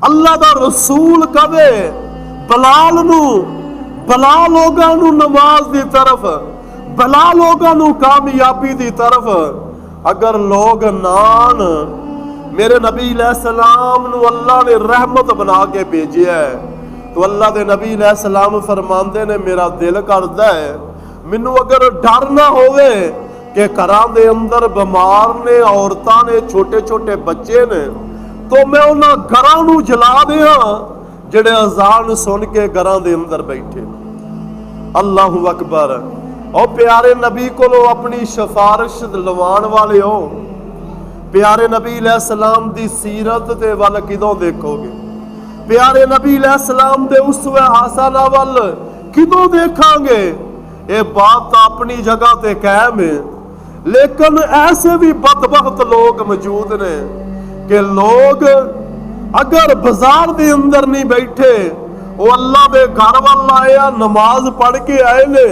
अल्लाह दा रसूल कवे बिलाल नू, भला लोगां नू नमाज दी तरफ, भला लोगां नू कामयाबी दी तरफ। अगर लोग नान, मेरे नबी सलाम नू अल्लाह ने रहमत बना के भेजिया है, तो अल्लाह दे नबी सलाम फरमांदे ने मेरा दिल करदा है मैनू अगर डर ना होवे कि घरां दे अंदर बीमार ने, औरतां ने, छोटे छोटे बच्चे ने, तो मैं उन्हां घरां नू जला दियां जिहड़े अजान सुन के घरां दे अंदर बैठे। अल्लाहु अकबर। और प्यारे नबी को अपनी सिफारिश लवाण वाले हो, प्यारे नबी सलाम दी सीरत दे वल किदों देखोगे? प्यारे नबी सलाम दे उसवे हसना वल किदों देखांगे? ये बात अपनी जगह ते कायम है, लेकिन ऐसे भी बदबख्त लोग मौजूद ने कि लोग अगर बाजार दे अंदर नहीं बैठे, वो अल्लाह दे घर वाल आए, नमाज पढ़ के आए ने,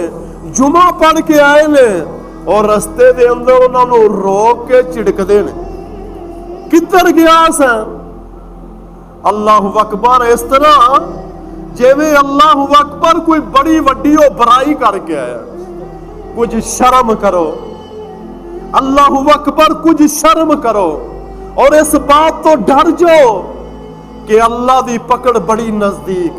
जुमा पढ़ के आए ने, और रस्ते दे अंदर उन्होंने रोक के झिड़कते ने, किधर गया सा? अल्लाहु अकबर। इस तरह जिवें अल्लाहु अकबर कोई बड़ी वड्डी बुराई करके आया। कुछ शर्म करो, अल्लाहु अकबर, कुछ शर्म करो और इस बात तो डर जाओ कि अल्लाह दी पकड़ बड़ी नजदीक।